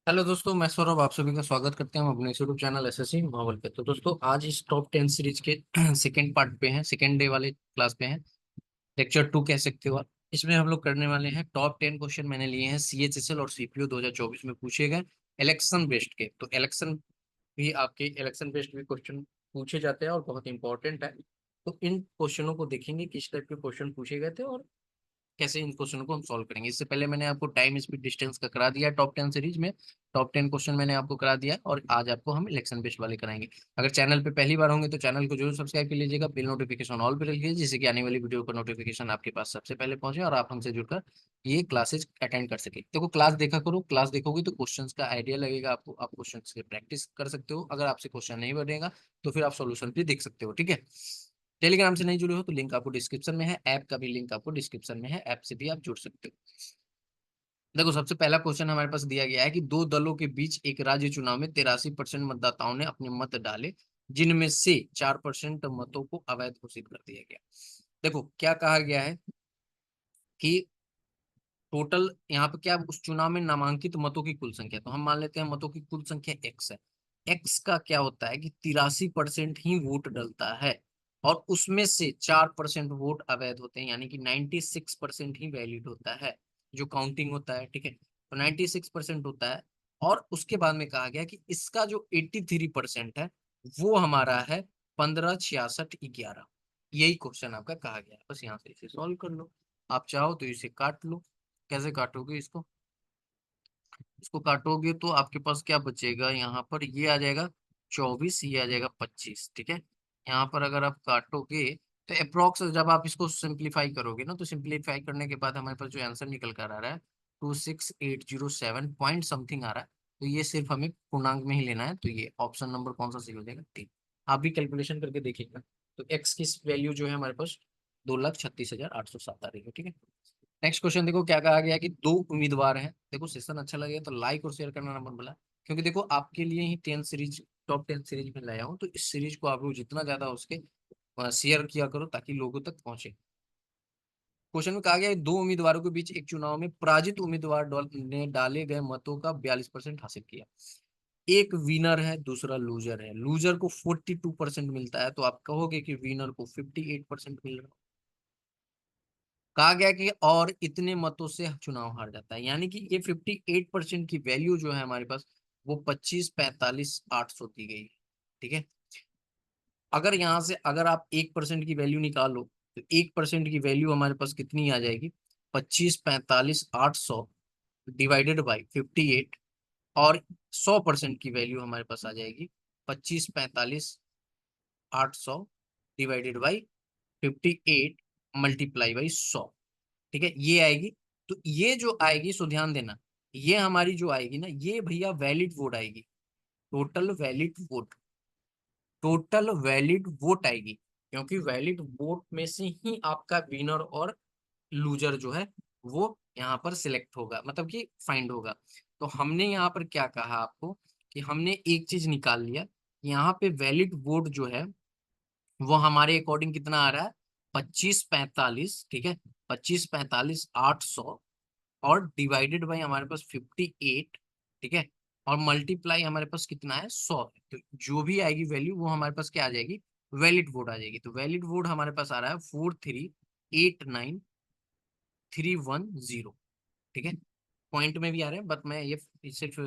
Hello दोस्तों, मैं सौरभ आप सभी का स्वागत करते हैं अपने यूट्यूब चैनल एसएससी माहौल पे। तो दोस्तों, आज इस टॉप 10 सीरीज के सेकंड पार्ट पे हैं, सेकंड डे वाले क्लास पे हैं। लेक्चर 2 कह सकते हो आप। इसमें हम लोग करने वाले हैं टॉप 10 क्वेश्चन मैंने लिए हैं सीएचएसएल और सीपीओ 2024 में पूछे गए इलेक्शन बेस्ड के। तो इलेक्शन भी आपके इलेक्शन बेस्ड भी क्वेश्चन पूछे जाते हैं और बहुत इंपॉर्टेंट है। तो इन क्वेश्चनों को देखेंगे किस टाइप के क्वेश्चन पूछे गए थे और कैसे इन क्वेश्चन को हम सॉल्व करेंगे। इससे पहले मैंने आपको टाइम स्पीड डिस्टेंस का करा दिया टॉप 10 सीरीज में। टॉप 10 क्वेश्चन मैंने आपको करा दिया और आज आपको हम इलेक्शन बेस्ड वाले कराएंगे। अगर चैनल पे पहली बार होंगे तो चैनल को जरूर सब्सक्राइब कर लीजिएगा, बिल नोटिफिकेशन ऑल पे रख लीजिए, जिससे कि आने वाली वीडियो का नोटिफिकेशन आपके पास सबसे पहले पहुंचे और आप हमसे जुड़कर ये क्लासेज अटेंड कर सके। देखो, क्लास देखा करो, क्लास देखोगे तो क्वेश्चन का आइडिया लगेगा आपको, आप क्वेश्चन की प्रैक्टिस कर सकते हो। अगर आपसे क्वेश्चन नहीं बनेगा तो फिर आप सोल्यूशन भी देख सकते हो, ठीक है। टेलीग्राम से नहीं जुड़े हो तो लिंक आपको डिस्क्रिप्शन में है, ऐप का भी लिंक आपको डिस्क्रिप्शन में है, ऐप से भी आप जुड़ सकते हो। देखो, सबसे पहला क्वेश्चन हमारे पास दिया गया है कि दो दलों के बीच एक राज्य चुनाव में 83% मतदाताओं ने अपने मत डाले, जिनमें से 4% मतों को अवैध घोषित कर दिया गया। देखो क्या कहा गया है कि टोटल यहाँ पे क्या, उस चुनाव में नामांकित मतों की कुल संख्या, तो हम मान लेते हैं मतों की कुल संख्या एक्स है। एक्स का क्या होता है कि 83% ही वोट डलता है और उसमें से 4% वोट अवैध होते हैं, यानी कि 96% ही वैलिड होता है जो काउंटिंग होता है, ठीक है। तो 96% होता है और उसके बाद में कहा गया कि इसका जो 83% है वो हमारा है 156611। यही क्वेश्चन आपका कहा गया है। बस यहाँ से इसे सॉल्व कर लो। आप चाहो तो इसे काट लो। कैसे काटोगे इसको? इसको काटोगे तो आपके पास क्या बचेगा, यहाँ पर ये आ जाएगा 24, ये आ जाएगा 25, ठीक है। यहाँ पर अगर आप काटोगे तो अप्रोक्स जब आप इसको सिंप्लीफाई करोगे ना, तो सिंप्लीफाई करने के बाद हमारे पास जो आंसर निकल कर आ रहा है 26807 पॉइंट समथिंग आ रहा है। तो ये सिर्फ हमें पूर्णांक में ही लेना है, तो ये ऑप्शन नंबर कौन सा सही हो जाएगा? डी। आप भी कैलकुलेशन करके देखिएगा। तो एक्स की वैल्यू जो है हमारे पास 2,36,807 आ रही है, ठीक है। नेक्स्ट क्वेश्चन देखो क्या कहा गया कि दो उम्मीदवार हैं। देखो, सेशन अच्छा लगे तो लाइक और शेयर करना ना मत भूलना, क्योंकि देखो आपके लिए ही 10 सीरीज, टॉप 10 सीरीज में लाया हूँ, तो इस सीरीज को आप लोग जितना ज्यादा उसके शेयर किया करो ताकि लोगों तक पहुंचे। क्वेश्चन में कहा गया है, दो उम्मीदवारों के बीच एक चुनाव में पराजित उम्मीदवार ने डाले गए मतों का 42% हासिल किया। एक विनर है, दूसरा लूजर है। लूजर को 42% मिलता है, तो आप कहोगे कि विनर को 58% मिल रहा है। कहा गया कि और इतने मतों से चुनाव हार जाता है, यानी कि ये 58% की वैल्यू जो है हमारे पास वो 25, 45, 800 दी गई है, ठीक है। अगर यहाँ से अगर आप 1% की वैल्यू निकालो तो 1% की वैल्यू हमारे पास कितनी आ जाएगी? 25, 45, 800 डिवाइडेड बाई 58। और 100% की वैल्यू हमारे पास आ जाएगी 25, 45, 800 डिवाइडेड बाई 58 मल्टीप्लाई बाई 100, ठीक है, ये आएगी। तो ये जो आएगी, सो ध्यान देना, ये हमारी जो आएगी ना, ये भैया वैलिड वोट आएगी। Total valid vote, total valid vote आएगी, क्योंकि वैलिड वोट में से ही आपका विनर और लूजर जो है वो यहाँ पर सिलेक्ट होगा, मतलब कि फाइंड होगा। तो हमने यहाँ पर क्या कहा आपको कि हमने एक चीज निकाल लिया, यहाँ पे वैलिड वोट जो है वो हमारे अकॉर्डिंग कितना आ रहा है? 25, 45, ठीक है। 25, 45, 800 और डिवाइडेड बाई हमारे पास 58, ठीक है। और मल्टीप्लाई हमारे पास कितना है? 100 है। तो जो भी आएगी वैल्यू वो हमारे पास क्या आ जाएगी? वैलिड वोट आ जाएगी। तो वैलिड वोट हमारे पास आ रहा है 4389,310, ठीक है। पॉइंट में भी आ रहे हैं, बट मैं ये सिर्फ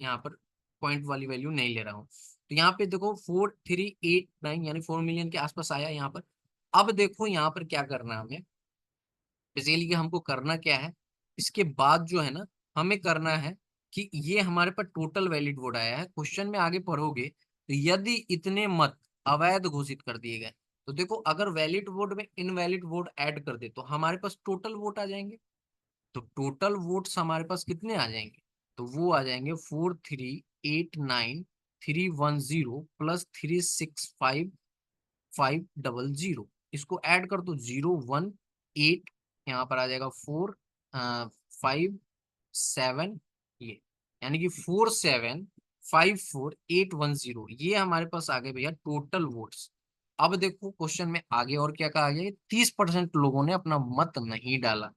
यहाँ पर पॉइंट वाली वैल्यू नहीं ले रहा हूँ। तो यहाँ पे देखो 4389 यानी 4 मिलियन के आसपास आया यहाँ पर। अब देखो यहाँ पर क्या करना है हमें, बेसिकली हमको करना क्या है, इसके बाद जो है ना, हमें करना है कि ये हमारे पास टोटल वैलिड वोट आया है। क्वेश्चन में आगे पढ़ोगे तो यदि इतने मत अवैध घोषित कर दिए गए, तो देखो अगर वैलिड वोट में इनवैलिड वोट ऐड कर दे तो हमारे पास टोटल वोट आ जाएंगे। तो टोटल वोट्स हमारे पास कितने आ जाएंगे? तो वो आ जाएंगे 4389,310 प्लस 365500। इसको ऐड कर दो, 018, यहाँ पर आ जाएगा 457, ये यानी कि 4754810, ये हमारे पास आ गए भैया टोटल वोट्स। अब देखो क्वेश्चन में आगे और क्या कहा गया है, 30% लोगों ने अपना मत नहीं डाला।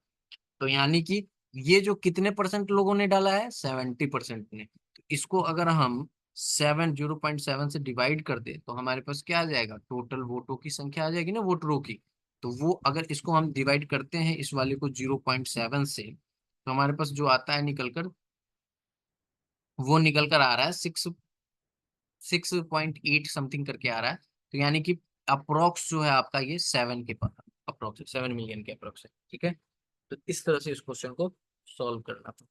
तो यानी कि ये जो कितने परसेंट लोगों ने डाला है, 70% ने। तो इसको अगर हम 0.7 से डिवाइड कर दे तो हमारे पास क्या आ जाएगा, टोटल वोटों की संख्या आ जाएगी ना, वोटरों की। तो वो अगर इसको हम डिवाइड करते हैं इस वाले को 0.7 से, तो हमारे पास जो आता है निकल कर, वो निकल कर आ रहा है 6.8 समथिंग करके आ रहा है। तो यानी कि अप्रोक्स जो है आपका ये 7 के पास, अप्रोक्स 7 मिलियन के अप्रोक्स है। ठीक है, तो इस तरह से इस क्वेश्चन को सॉल्व करना था।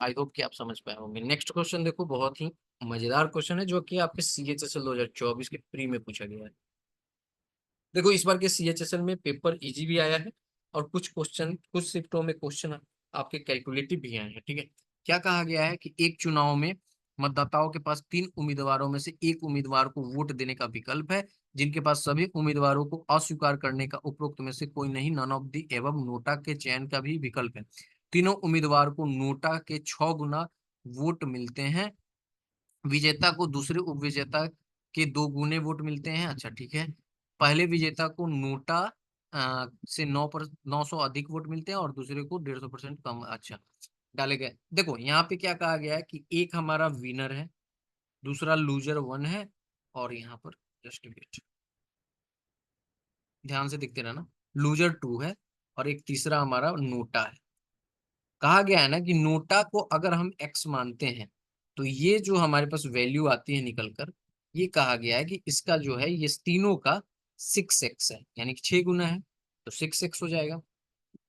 आई होप कि आप समझ पाए होंगे। नेक्स्ट क्वेश्चन देखो, बहुत ही मजेदार क्वेश्चन है जो कि आपके CHSL 2024 के प्री में पूछा गया है। देखो इस बार के CHSL में पेपर इजी भी आया है, और कुछ क्वेश्चन, कुछ शिफ्टों में क्वेश्चन आपके कैलकुलेटिव भी आए हैं। ठीक है, क्या कहा गया है कि एक चुनाव में मतदाताओं के पास 3 उम्मीदवारों में से एक उम्मीदवार को वोट देने का विकल्प है, जिनके पास सभी उम्मीदवारों को अस्वीकार करने का उपरोक्त में से कोई नहीं, नन ऑफ दी एवं नोटा के चयन का भी विकल्प है। तीनों उम्मीदवार को नोटा के 6 गुना वोट मिलते हैं, विजेता को दूसरे उपविजेता के 2 गुने वोट मिलते हैं। अच्छा ठीक है, पहले विजेता को नोटा से 900 अधिक वोट मिलते हैं और दूसरे को 150% कम। अच्छा, डाले गए। देखो यहाँ पे क्या कहा गया है कि एक हमारा विनर है, दूसरा लूजर 1 है, और यहाँ पर जस्ट वेट, ध्यान से दिखते रहना, लूजर 2 है, और एक तीसरा हमारा नोटा है। कहा गया है ना कि नोटा को अगर हम एक्स मानते हैं तो ये जो हमारे पास वैल्यू आती है निकल कर, ये कहा गया है कि इसका जो है ये तीनों का 6x है, यानी कि 6 गुना है, तो 6x हो जाएगा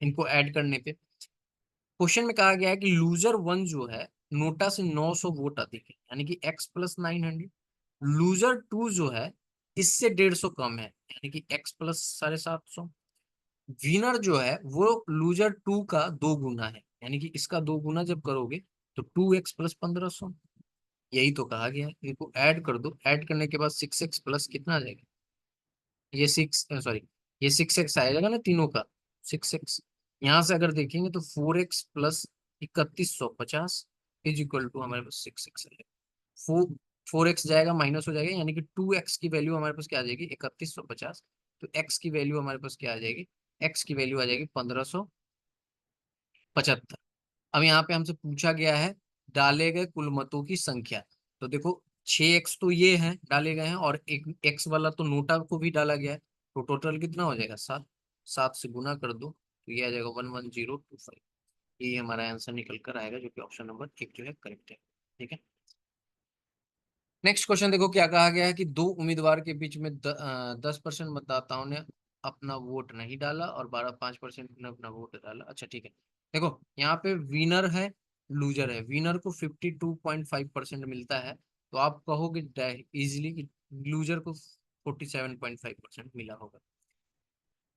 इनको ऐड करने पे। क्वेश्चन में कहा गया है कि लूजर 1 जो है नोटा से 900 वोट अधिक है, यानी कि x+900। लूजर 2 जो है इससे 150 कम है, यानी कि x+750। विनर जो है वो लूजर 2 का 2 गुना है, यानी कि इसका 2 गुना जब करोगे तो 2x+1500। यही तो कहा गया है, इसको ऐड कर दो, ऐड करने के बाद 6x प्लस कितना आ जाएगा, ये 6x आएगा ना तीनों का, 6x। यहाँ से अगर देखेंगे तो 4x+3150 इज इक्वल टू हमारे पास 6x आएगा। 4x जाएगा, माइनस हो जाएगा, यानी कि 2x की वैल्यू हमारे पास क्या आ जाएगी, 3150। तो x की वैल्यू हमारे पास क्या आ जाएगी, x की वैल्यू आ जाएगी 1575। अब यहाँ पे हमसे पूछा गया है डाले गए कुल मतों की संख्या। तो देखो 6x तो ये है डाले गए हैं, और एक x वाला तो नोटा को भी डाला गया है, तो टोटल कितना हो जाएगा, 7। 7 से गुना कर दो तो ये आ जाएगा 11025। ये हमारा आंसर निकल कर आएगा, जो कि ऑप्शन नंबर 1 जो है करेक्ट है। ठीक है, नेक्स्ट क्वेश्चन देखो क्या कहा गया है कि दो उम्मीदवार के बीच में 10% मतदाताओं ने अपना वोट नहीं डाला और 5% ने अपना वोट डाला। अच्छा ठीक है, देखो यहाँ पे विनर है, लूजर है। विनर को 52.5% मिलता है, तो आप कहोगे इजिली कि लूजर को 47.5% मिला होगा।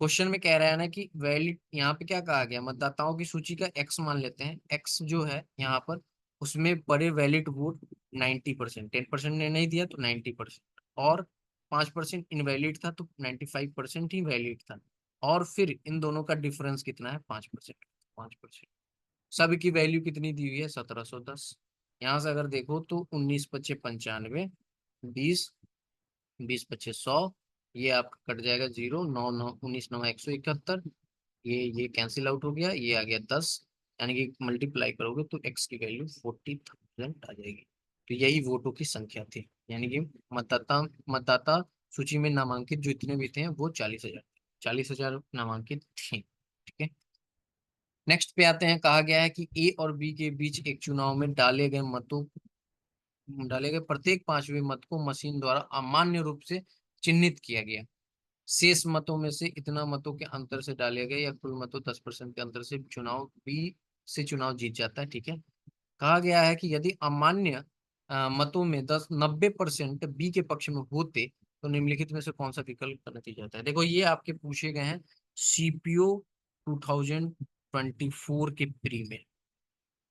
क्वेश्चन में कह रहा है ना कि वैलिड, यहाँ पे क्या कहा गया, मतदाताओं की सूची का एक्स मान लेते हैं। एक्स जो है यहाँ पर, उसमें पड़े वैलिड वोट 90%, 10% ने नहीं दिया तो 90%, और 5% इनवैलिड था तो 95% ही वैलिड था, और फिर इन दोनों का डिफरेंस कितना है, 5%। 5% सब की वैल्यू कितनी दी हुई है, 1710। यहाँ से अगर देखो तो 19×5 = 95, 20, 20×5 = 100, ये आपका कट जाएगा 0, 9 9 19 9 171। ये कैंसिल आउट हो गया, ये आ गया 10, यानी कि मल्टीप्लाई करोगे तो x की वैल्यू 40,000 आ जाएगी। तो यही वोटों की संख्या थी, यानी कि मतदाता मतदाता सूची में नामांकित जो इतने भी थे वो 40,000, 40,000 नामांकित थे। ठीक है, नेक्स्ट पे आते हैं। कहा गया है कि ए और बी के बीच एक चुनाव में डाले गए प्रत्येक 5वें मत को मशीन द्वारा अमान्य रूप से चिन्हित किया गया। शेष मतों में से इतना मतों के अंतर से डाले गए या कुल मतों 10% के अंतर से चुनाव बी से चुनाव जीत जाता है। ठीक है, कहा गया है कि यदि अमान्य मतों में 90% बी के पक्ष में होते तो निम्नलिखित में से कौन सा विकल्प का नतीजा आता है। देखो ये आपके पूछे गए हैं CPO 2024 के प्री में।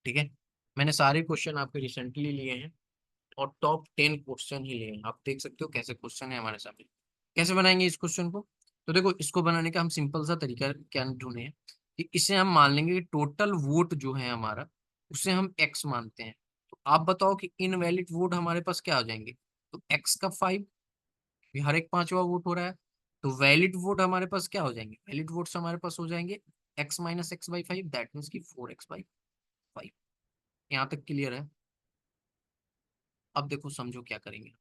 ठीक है, मैंने सारे क्वेश्चन आपके रिसेंटली लिए हैं, और टॉप 10 क्वेश्चन ही लिए हैं। आप देख सकते हो कैसे क्वेश्चन है हमारे सामने। कैसे बनाएंगे इस क्वेश्चन को, तो देखो इसको बनाने का हम सिंपल सा तरीका क्या ढूंढे हैं कि इसे हम मान लेंगे कि टोटल वोट जो है हमारा, उसे हम एक्स मानते हैं। तो आप बताओ कि इनवैलिड वोट हमारे पास क्या हो जाएंगे, तो एक्स का 5, हर एक 5वां वोट हो रहा है। तो वैलिड वोट हमारे पास क्या हो जाएंगे, वैलिड वोट्स हमारे पास हो जाएंगे x minus x by five, that means की 4x/5। यहाँ तक क्लियर है? अब देखो समझो क्या करेंगे।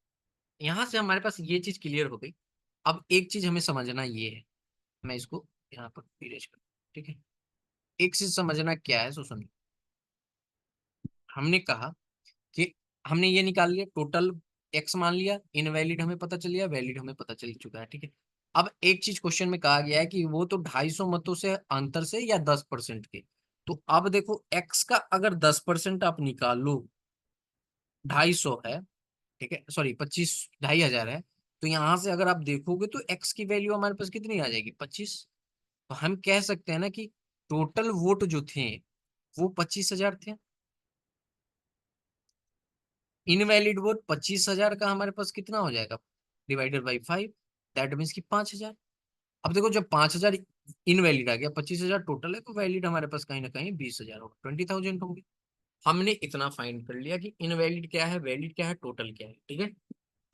यहाँ से हमारे पास ये चीज क्लियर हो गई। अब एक चीज हमें समझना ये है, मैं इसको यहाँ पर इरेज कर, ठीक है। एक चीज समझना क्या है, सो सुनिए। हमने कहा कि हमने ये निकाल लिया टोटल एक्स मान लिया, इनवैलिड हमें पता चल गया, वैलिड हमें पता चल चुका है, ठीक है। अब एक चीज क्वेश्चन में कहा गया है कि वो तो 250 मतों से अंतर से या 10% के। तो अब देखो एक्स का अगर 10% आप निकालो, 250 है, ठीक है, सॉरी 25, 2500 है। तो यहां से अगर आप देखोगे तो एक्स की वैल्यू हमारे पास कितनी आ जाएगी, 25। तो हम कह सकते हैं ना कि टोटल वोट जो थे वो 25,000 थे। इनवैलिड वोट 25,000 का हमारे पास कितना हो जाएगा, डिवाइडेड बाई 5, दैट मीन्स की 5,000। अब देखो जब 5,000 इनवैलिड आ गया, 25,000 टोटल है, तो वैलिड हमारे पास कहीं ना कहीं 20,000 होगा, 20,000 होंगे। हमने इतना फाइंड कर लिया कि इनवैलिड क्या है, वैलिड क्या है, टोटल क्या है, ठीक है।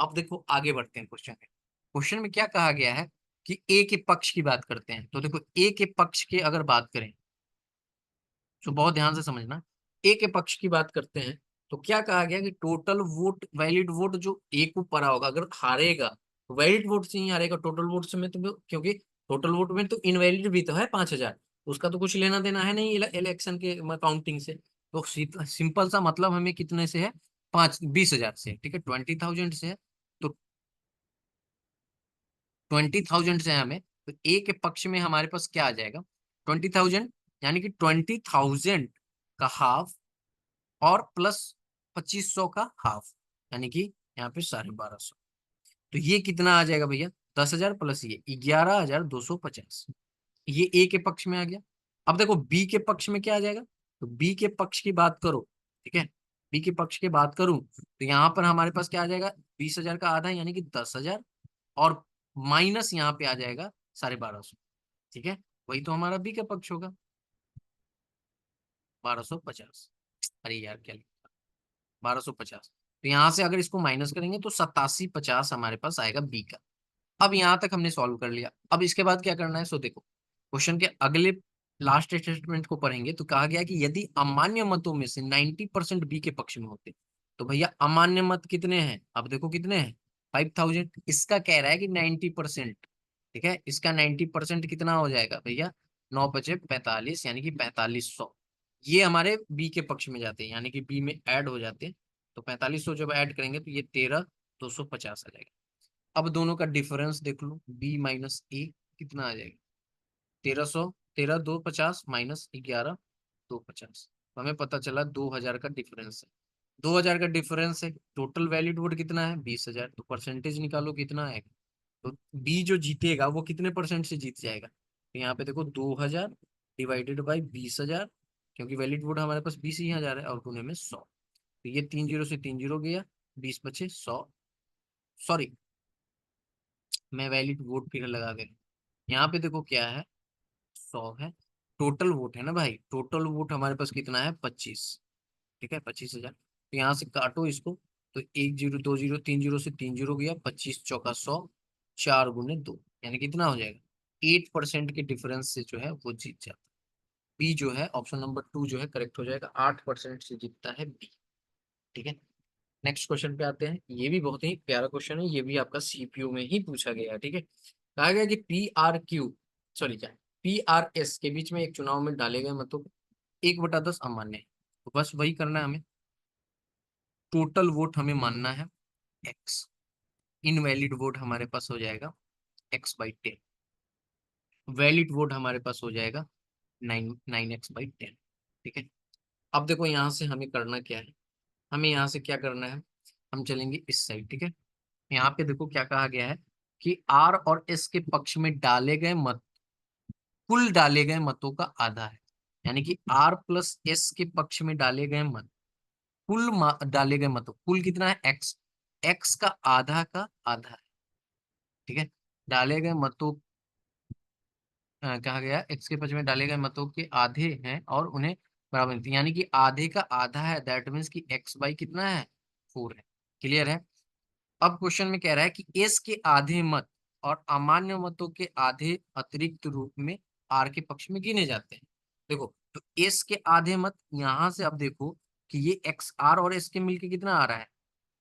अब देखो आगे बढ़ते हैं क्वेश्चन में। क्वेश्चन में क्या कहा गया है कि ए के पक्ष की बात करते हैं। तो देखो ए के पक्ष की अगर बात करें तो बहुत ध्यान से समझना। ए के पक्ष की बात करते हैं तो क्या कहा गया कि टोटल वोट, वैलिड वोट जो ए को पड़ा होगा, अगर हारेगा तो वैलिड वोट से ही हारेगा, टोटल वोट से में तो, क्योंकि टोटल वोट में तो इनवैलिड भी तो है 5,000, उसका तो कुछ लेना देना है नहीं इलेक्शन के काउंटिंग से। तो सिंपल सा मतलब हमें कितने से है, 20,000 से, ठीक है, 20,000 से है। तो 20,000 से हमें, तो ए के पक्ष में हमारे पास क्या आ जाएगा, 20,000, यानी कि 20,000 का हाफ और प्लस 2500 का हाफ, यानी कि यहाँ पे 1250। तो ये कितना आ जाएगा भैया, 10,000 प्लस ये 11,250। ये ए के पक्ष में आ गया। अब देखो बी के पक्ष में क्या आ जाएगा, तो बी के पक्ष की बात करो, ठीक है, बी के पक्ष की बात करूं तो यहाँ पर हमारे पास क्या आ जाएगा, 20,000 का आधा यानी कि 10,000, और माइनस यहाँ पे आ जाएगा 1250, ठीक है। वही तो हमारा बी का पक्ष होगा, 1250। अरे यार क्या, 1250। तो यहाँ से अगर इसको माइनस करेंगे तो 8750 हमारे पास आएगा बी का। अब यहाँ तक हमने सॉल्व कर लिया। अब इसके बाद क्या करना है, सो देखो क्वेश्चन के अगले लास्ट स्टेटमेंट को पढ़ेंगे तो कहा गया कि यदि अमान्य मतों में से 90% बी के पक्ष में होते, तो भैया अमान्य मत कितने हैं, अब देखो कितने हैं, 5,000। इसका कह रहा है कि 90%, ठीक है, इसका 90% कितना हो जाएगा भैया, 9×5 = 45, यानी कि 4500। ये हमारे बी के पक्ष में जाते हैं, यानी कि बी में ऐड हो जाते हैं। तो 4500 जब ऐड करेंगे तो ये 13,250 आ जाएगा। अब दोनों का डिफरेंस देख लो, बी माइनस ए कितना आ जाएगा, 1,300, 13,250 माइनस 11,250। तो हमें पता चला 2,000 का डिफरेंस है। 2,000 का डिफरेंस है, टोटल वैलिड वोट कितना है, 20,000। तो परसेंटेज निकालो कितना है, तो बी जो जीतेगा वो कितने परसेंट से जीत जाएगा, तो यहाँ पे देखो 2,000 डिवाइडेड बाई 20,000, क्योंकि वैलिड वोट हमारे पास 20,000 है, और गुने में 100। तो ये 3 जीरो से 3 जीरो गया, 20 बचे 100। सॉरी, मैं वैलिड वोट फिर लगा दे रहा हूँ। यहाँ पे देखो क्या है, 100 है, टोटल वोट है ना भाई, टोटल वोट हमारे पास कितना है, 25, ठीक है, 25,000। तो यहाँ से काटो इसको, तो 1 जीरो 2 जीरो 3 जीरो से 3 जीरो गया, 25×4 = 100, 4×2, यानी कितना हो जाएगा, 8% के डिफरेंस से जो है वो जीत जाता है। बी जो है, ऑप्शन नंबर 2 जो है करेक्ट हो जाएगा, 8% से जीतता है बी, ठीक है। नेक्स्ट क्वेश्चन पे आते हैं। ये भी बहुत ही प्यारा क्वेश्चन है, ये भी आपका सीपीयू में ही पूछा गया है, ठीक है। कहा गया कि PRQ, सॉरी क्या, PRS के बीच में एक चुनाव में डाले गए मतलब 1/10 अमान्य है। तो बस वही करना है हमें, टोटल वोट हमें मानना है एक्स, इनवैलिड वोट हमारे पास हो जाएगा x/10, वैलिड वोट हमारे पास हो जाएगा 9x/10, ठीक है। अब देखो यहाँ से हमें करना क्या है, हमें यहाँ से क्या करना है, हम चलेंगे इस साइड, ठीक है। यहाँ पे देखो क्या कहा गया है कि आर और एस के पक्ष में डाले गए मत, कुल डाले गए मतों का आधा है, यानी कि आर प्लस एस के पक्ष में डाले गए मत, कुल डाले गए मतों, कुल कितना है एक्स, एक्स का आधा है, ठीक है। डाले गए मतों, कहा गया एक्स के पक्ष में डाले गए मतों के आधे हैं और उन्हें बराबर, यानी कि आधे का आधा है, दैट मीन्स कि एक्स बाई कितना है, 4 है। क्लियर है। अब क्वेश्चन में कह रहा है कि एस के आधे मत और अमान्य मतों के आधे अतिरिक्त रूप में आर के पक्ष में गिने जाते हैं। देखो, तो एस के आधे मत यहां से अब देखो कि ये एक्स आर और एस के मिलके कितना आ रहा है,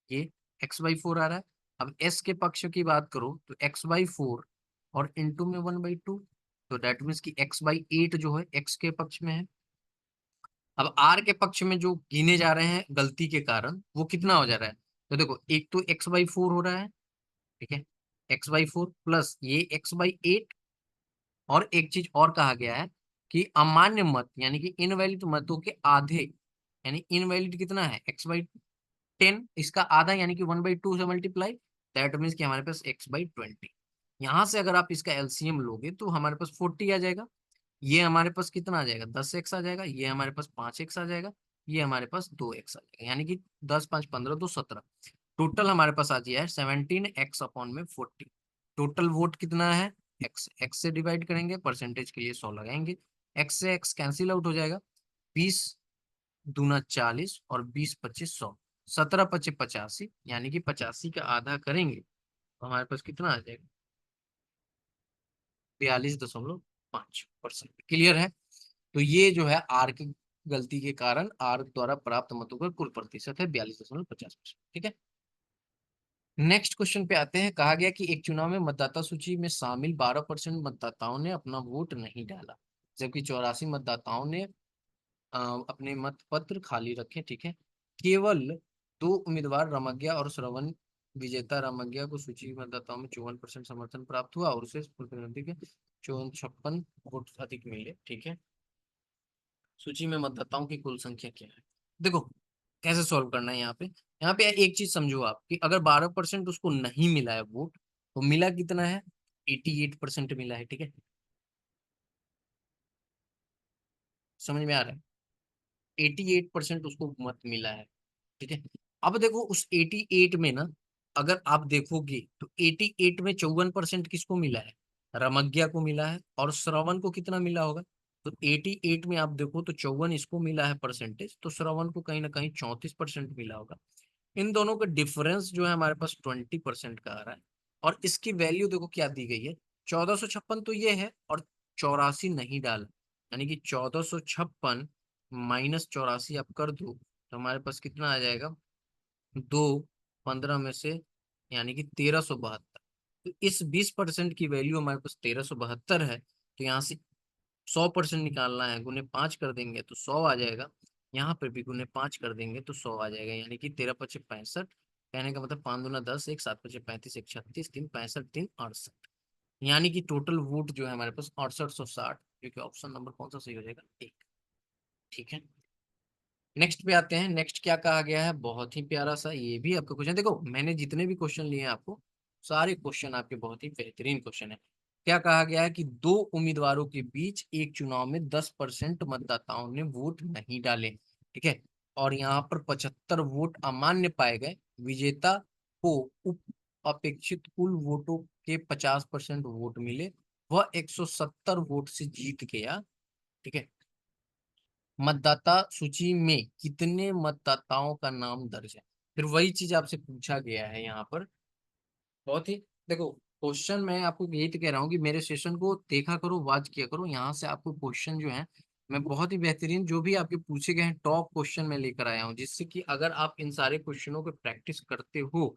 ये x/4 आ रहा है। अब s के पक्ष की बात करो तो x/4 और इंटू में 1/2, तो डेट मीन्स कि x/8 जो है x के पक्ष में है। अब r के पक्ष में जो गिने जा रहे हैं गलती के कारण वो कितना हो जा रहा है, तो देखो एक तो x/4 हो रहा है, ठीक है, x/4 प्लस ये x/8, और एक चीज और कहा गया है कि अमान्य मत यानी कि इनवैलिड मतों के आधे, यानी इनवैलिड कितना है x/10, इसका आधा यानी कि 1/2 से मल्टीप्लाई, दैट मीन्स कि हमारे पास x/20। यहां से अगर आप इसका एलसीएम लोगे तो हमारे पास 40 आ जाएगा, ये हमारे पास कितना आ जाएगा 10x आ जाएगा, ये हमारे पास 5x आ जाएगा, ये हमारे पास 2x आ जाएगा, यानी कि 10 5 15 2 17, टोटल हमारे पास आ गया है 17x/40। टोटल वोट कितना है, एक्स एक्स से डिवाइड करेंगे, परसेंटेज के लिए 100 लगाएंगे, एक्स से एक्स कैंसिल आउट हो जाएगा, 20 दूना 40 और 20 25 100, 17 25 85, यानी कि 85 का आधा करेंगे तो हमारे पास कितना आ जाएगा 42.5%। क्लियर है। तो ये जो है आर की गलती के कारण आर द्वारा प्राप्त मतों का कुल प्रतिशत है 42.50%। ठीक है, नेक्स्ट क्वेश्चन पे आते हैं। कहा गया कि एक चुनाव में मतदाता सूची में शामिल 12% मतदाताओं ने अपना वोट नहीं डाला, जबकि 84 मतदाताओं ने अपने मत पत्र खाली रखे। ठीक है, केवल दो उम्मीदवार रमग्या और श्रवण विजेता रमग्या को सूची मतदाताओं में 54% समर्थन प्राप्त हुआ और उसे कुल प्रतिनिधि के 54 वोट अधिक मिले। ठीक है, सूची में मतदाताओं की कुल संख्या क्या है, देखो कैसे सॉल्व करना है। यहाँ पे एक चीज समझो आप कि अगर 12% उसको नहीं मिला है वोट, तो मिला कितना है, 88% मिला है। ठीक है, समझ में आ रहा है, 88% उसको मत मिला है। ठीक है, अब देखो उस 88 में ना, अगर आप देखोगे तो 88 में 54% किसको मिला है, रमग्या को मिला है, और श्रवण को कितना मिला होगा, तो 88 में आप देखो तो 54 इसको मिला है परसेंटेज, तो श्रवण को कहीं ना कहीं 34% मिला होगा। इन दोनों का डिफरेंस जो है हमारे पास 20% का आ रहा है, और इसकी वैल्यू देखो क्या दी गई है, 1456 तो ये है, और 84 नहीं डाला, यानी कि 1456 माइनस 84 आप कर दो तो हमारे पास कितना आ जाएगा, 2 15 में से, यानी कि 1372। तो इस 20% की वैल्यू हमारे पास 1372 है, तो यहाँ से 100% निकालना है, गुने 5 कर देंगे तो 100 आ जाएगा, यहाँ पर भी गुने 5 कर देंगे तो 100 आ जाएगा, यानी कि 13 पचे 65, कहने का मतलब 5 दूना 10, 1 7 पचे 35, 1 36, 3 65, 3 68, यानी कि टोटल वोट जो है हमारे पास 6860, जो कि ऑप्शन नंबर कौन सा सही हो जाएगा, एक। ठीक है, नेक्स्ट पे आते हैं। नेक्स्ट क्या कहा गया है, बहुत ही प्यारा सा ये भी आपका क्वेश्चन, देखो मैंने जितने भी क्वेश्चन लिए हैं आपको, सारे क्वेश्चन आपके बहुत ही बेहतरीन क्वेश्चन है। क्या कहा गया है कि दो उम्मीदवारों के बीच एक चुनाव में 10% मतदाताओं ने वोट नहीं डाले। ठीक है, और यहाँ पर 75 वोट अमान्य पाए गए, विजेता को उप अपेक्षित कुल वोटों के 50% वोट मिले, वह 170 वोट से जीत गया। ठीक है, मतदाता सूची में कितने मतदाताओं का नाम दर्ज है, फिर वही चीज आपसे पूछा गया है यहाँ पर। बहुत ही देखो, क्वेश्चन मैं आपको यही तो कह रहा हूँ कि मेरे सेशन को देखा करो, वॉच किया करो, यहाँ से आपको क्वेश्चन जो है मैं बहुत ही बेहतरीन जो भी आपके पूछे गए हैं टॉप क्वेश्चन मैं लेकर आया हूँ, जिससे कि अगर आप इन सारे क्वेश्चनों को प्रैक्टिस करते हो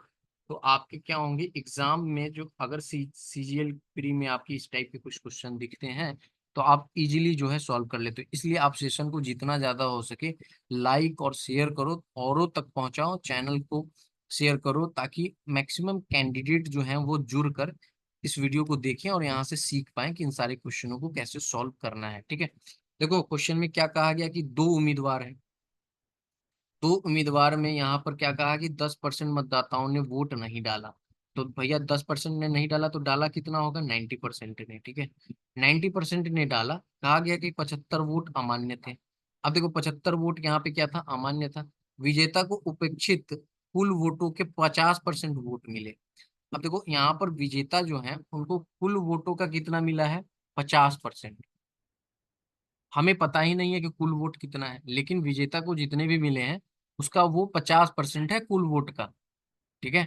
तो आपके क्या होंगे एग्जाम में, जो अगर सीजीएल प्री में आपकी इस टाइप के कुछ क्वेश्चन दिखते हैं तो आप इजीली जो है सॉल्व कर लेते हो। इसलिए आप सेशन को जितना ज्यादा हो सके लाइक और शेयर करो, औरों तक पहुंचाओ, चैनल को शेयर करो, ताकि मैक्सिमम कैंडिडेट जो हैं वो जुड़ कर इस वीडियो को देखें और यहाँ से सीख पाएं कि इन सारे क्वेश्चनों को कैसे सॉल्व करना है। ठीक है, देखो क्वेश्चन में क्या कहा गया कि दो उम्मीदवार हैं, दो उम्मीदवार में यहाँ पर क्या कहा कि 10% मतदाताओं ने वोट नहीं डाला, तो भैया 10% ने नहीं डाला तो डाला कितना होगा, 90% ने। ठीक है, 90% ने डाला, कहा गया कि 75 वोट अमान्य थे। अब देखो 75 वोट यहाँ पे क्या था, अमान्य था, विजेता को उपेक्षित कुल वोटों के 50% वोट मिले। अब देखो यहाँ पर विजेता जो है उनको कुल वोटों का कितना मिला है, 50%। हमें पता ही नहीं है कि कुल वोट कितना है, लेकिन विजेता को जितने भी मिले हैं उसका वो 50% है कुल वोट का। ठीक है,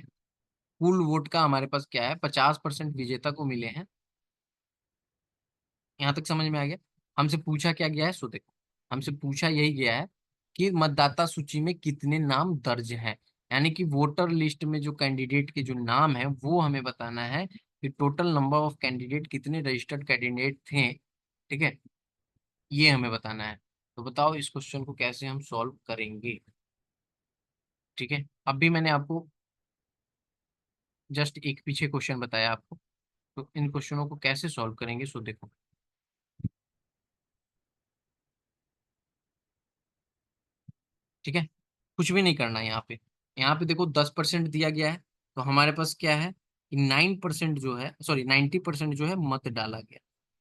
कुल वोट का हमारे पास क्या है, 50% विजेता को मिले हैं, यहाँ तक समझ में आ गया। हमसे पूछा क्या गया है, सो देखो, हमसे पूछा यही गया है कि मतदाता सूची में कितने नाम दर्ज हैं, यानी कि वोटर लिस्ट में जो कैंडिडेट के जो नाम है वो हमें बताना है कि टोटल नंबर ऑफ कैंडिडेट कितने रजिस्टर्ड कैंडिडेट थे। ठीक है, ये हमें बताना है। तो बताओ इस क्वेश्चन को कैसे हम सॉल्व करेंगे। ठीक है, अभी मैंने आपको जस्ट एक पीछे क्वेश्चन बताया आपको, तो इन क्वेश्चनों को कैसे सॉल्व करेंगे, सो देखो। ठीक है, कुछ भी नहीं करना है यहाँ पे। यहाँ पे देखो 10% दिया गया है, तो हमारे पास क्या है कि 9% जो है, सॉरी 90% जो है मत डाला गया,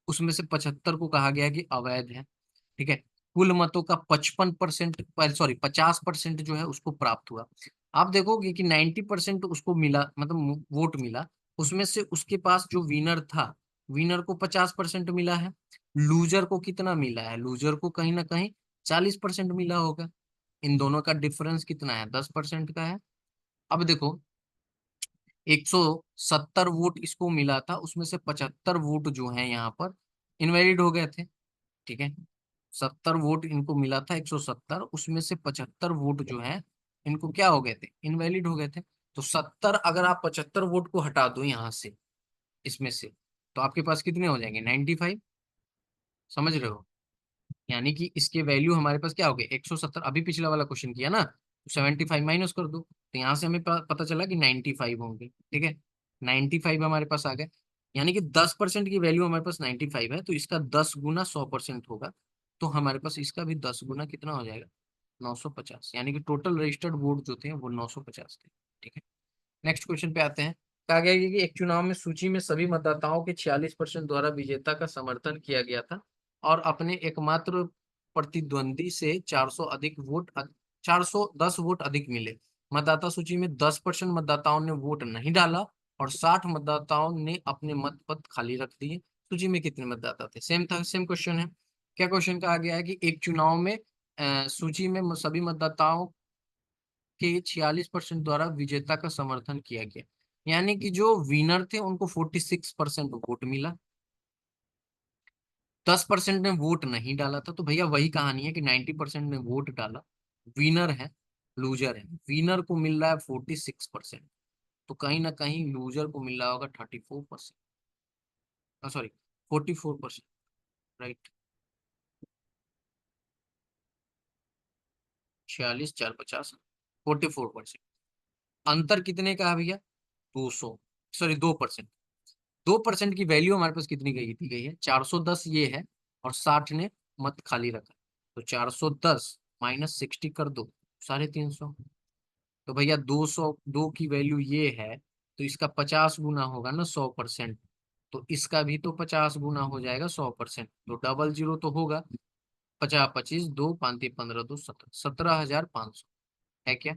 उसमें से 75 को कहा गया कि अवैध है। ठीक है, कुल मतों का 55%, सॉरी 50% जो है उसको प्राप्त हुआ। आप देखोगे कि 90% उसको मिला, मतलब वोट मिला, उसमें से उसके पास जो विनर था, विनर को 50% मिला है। लूजर को कितना मिला है, लूजर को कहीं ना कहीं 40% मिला होगा। इन दोनों का डिफरेंस कितना है, 10% का है। अब देखो 170 वोट इसको मिला था, उसमें से 75 वोट जो है यहाँ पर इनवैलिड हो गए थे। ठीक है, 70 वोट इनको मिला था, 170, उसमें से 75 वोट जो है इनको क्या हो गए थे, इनवैलिड हो गए थे। तो 70, अगर आप 75 वोट को हटा दो यहाँ से, इसमें से, तो आपके पास कितने हो जाएंगे, 95। समझ रहे हो, यानी कि इसके वैल्यू हमारे पास क्या हो गए, 170। अभी पिछला वाला क्वेश्चन किया ना, तो 75 माइनस कर दो, तो यहाँ से हमें पता चला कि 95 होंगे। ठीक है, 95 हमारे पास आ गए, यानी कि 10% की वैल्यू हमारे पास 95 है, तो इसका 10 गुना 100% होगा। तो हमारे पास इसका भी 10 गुना कितना हो जाएगा, 950, यानी कि टोटल रजिस्टर्ड वोट जो थे वो 950 थे। ठीक है, नेक्स्ट क्वेश्चन पे आते हैं। कहा गया है कि एक चुनाव में सूची में सभी मतदाताओं के 46% द्वारा विजेता का समर्थन किया गया था, और अपने एकमात्र प्रतिद्वंदी से 400 अधिक वोट 410 वोट अधिक मिले। मतदाता सूची में 10% मतदाताओं ने वोट नहीं डाला, और 60 मतदाताओं ने अपने मत पद खाली रख दिए। सूची में कितने मतदाता थे, सेम था, सेम क्वेश्चन है। क्या क्वेश्चन कहा गया है कि एक चुनाव में सूची में सभी मतदाताओं के 46% द्वारा विजेता का समर्थन किया गया, यानी कि जो विनर थे उनको 46% वोट मिला। 10% ने वोट नहीं डाला था, तो भैया वही कहानी है कि 90% ने वोट डाला, विनर है, लूजर है। विनर को मिल रहा है 46%, तो कहीं ना कहीं लूजर को मिल रहा होगा 34%, सॉरी 44%। राइट, 46 4 50, 44%। अंतर कितने का है भैया, 200, सॉरी 2%। 2% की वैल्यू हमारे पास कितनी गई दी गई है, 410 ये है, और 60 ने मत खाली रखा। तो 410 माइनस 60 कर दो, 350। तो भैया 202 की वैल्यू ये है, तो इसका 50 गुना होगा ना 100%, तो इसका भी तो 50 गुना हो जाएगा 100%, तो डबल जीरो तो होगा। 50 25 दो 5 3 15 2 17, 17,500 है क्या।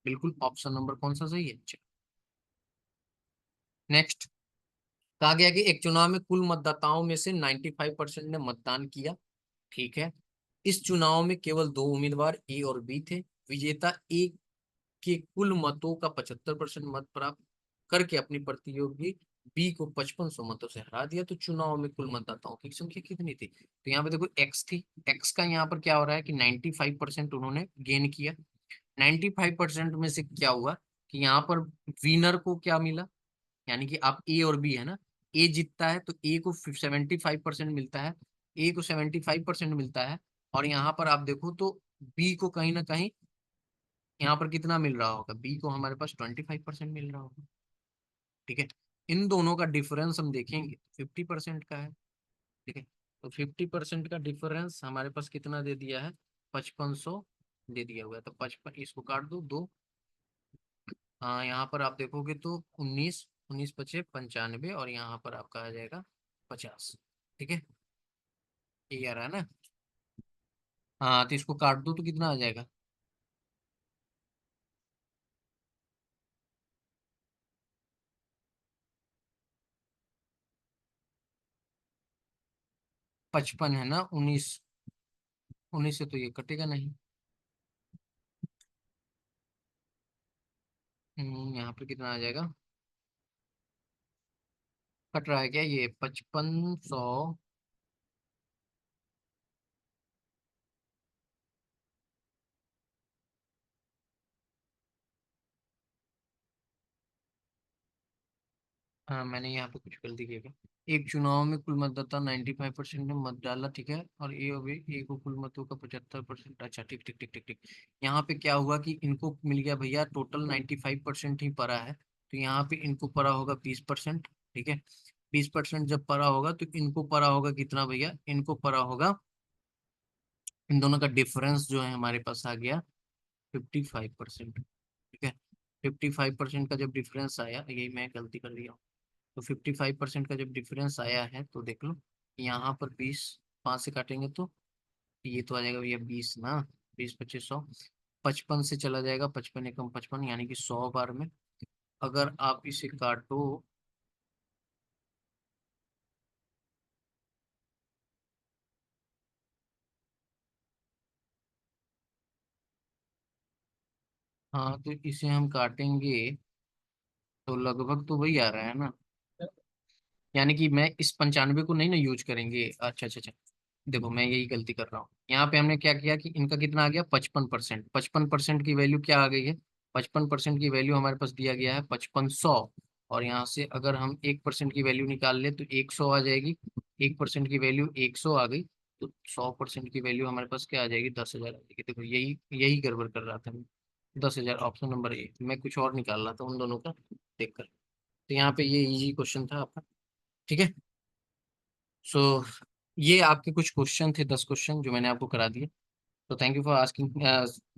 बिल्कुल, ऑप्शन नंबर कौन सा सही है। नेक्स्ट, कहा गया कि एक चुनाव में कुल मतदाताओं में से 95% ने मतदान किया। ठीक है, इस चुनाव में केवल दो उम्मीदवार ए और बी थे। विजेता ए के कुल मतों का 75% मत प्राप्त करके अपनी प्रतियोगी बी को 5500 मतों से हरा दिया। तो चुनाव में कुल मतदाताओं की संख्या कितनी थी, तो यहाँ पे देखो एक्स थी। एक्स का यहाँ पर क्या हो रहा है कि 95% उन्होंने गेन किया। 95% में से क्या हुआ कि यहाँ पर विनर को क्या मिला, यानी कि आप ए और बी है ना, ए जीतता है तो ए को 75% मिलता है, ए को 75% मिलता है। और यहाँ पर आप देखो तो बी को कहीं ना कहीं यहाँ पर कितना मिल रहा होगा, बी को हमारे पास 25% मिल रहा होगा। ठीक है, इन दोनों का डिफरेंस हम देखेंगे 50% का है। ठीक है, तो 50% का डिफरेंस हमारे पास कितना दे दिया है, 5500 दे दिया हुआ है। तो 55, इसको काट दो दो, हाँ यहाँ पर आप देखोगे तो 19, 19 5 95, और यहाँ पर आपका आ जाएगा 50। ठीक है, ये आ रहा है ना। हाँ, तो इसको काट दो तो कितना आ जाएगा, 55 है ना, 19, 19 से तो ये कटेगा नहीं। यहाँ पर कितना आ जाएगा, कट रहा है क्या, ये 5500 हाँ, मैंने यहाँ पे कुछ गलती की है। एक चुनाव में कुल मतदाता 95% ने मत डाला, ठीक है, और ये अभी ए को कुल मतों का 75%। अच्छा, ठीक ठीक ठीक ठीक ठीक। यहाँ पे क्या हुआ कि इनको मिल गया भैया टोटल 95% ही पड़ा है, तो यहाँ पे इनको पड़ा होगा 20%। ठीक है, 20% जब पड़ा होगा तो इनको पड़ा होगा कितना भैया, इनको पड़ा होगा, इन दोनों का डिफरेंस जो है हमारे पास आ गया 55%। ठीक है, 55% का जब डिफरेंस आया, यही मैं गलती कर दिया, तो 55% का जब डिफरेंस आया है तो देख लो, यहाँ पर 20, 5 से काटेंगे तो ये तो आ जाएगा भैया 20 ना, 20 25 100, 55 से चला जाएगा, 55 एकम 55, यानी कि 100 बार में अगर आप इसे काटो। हाँ, तो इसे हम काटेंगे तो लगभग तो वही आ रहा है ना, यानी कि मैं इस 95 को नहीं ना यूज करेंगे। अच्छा अच्छा अच्छा, देखो मैं यही गलती कर रहा हूँ, यहाँ पे हमने क्या किया कि इनका कितना आ गया 55%, 55% की वैल्यू क्या आ गई है, 55% की वैल्यू हमारे पास दिया गया है 5500, और यहाँ से अगर हम 1% की वैल्यू निकाल ले तो 100 आ जाएगी, 1% की वैल्यू 100 आ गई, तो 100% की वैल्यू हमारे पास क्या आ जाएगी, 10,000 आ जाएगी। देखो यही यही गड़बड़ कर रहा था मैं, 10,000 ऑप्शन नंबर ए, मैं कुछ और निकाल रहा था उन दोनों का देखकर। तो यहाँ पे ये इजी क्वेश्चन था आपका। ठीक है, सो ये आपके कुछ क्वेश्चन थे, 10 क्वेश्चन जो मैंने आपको करा दिए। तो thank you for asking,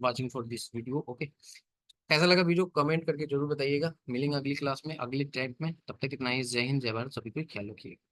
watching for this video. Okay, कैसा लगा वीडियो कमेंट करके जरूर बताइएगा। मिलेंगे अगली क्लास में अगले टाइप में, तब तक इतना ही। जय हिंद, जय भारत, सभी को ख्याल रखिएगा।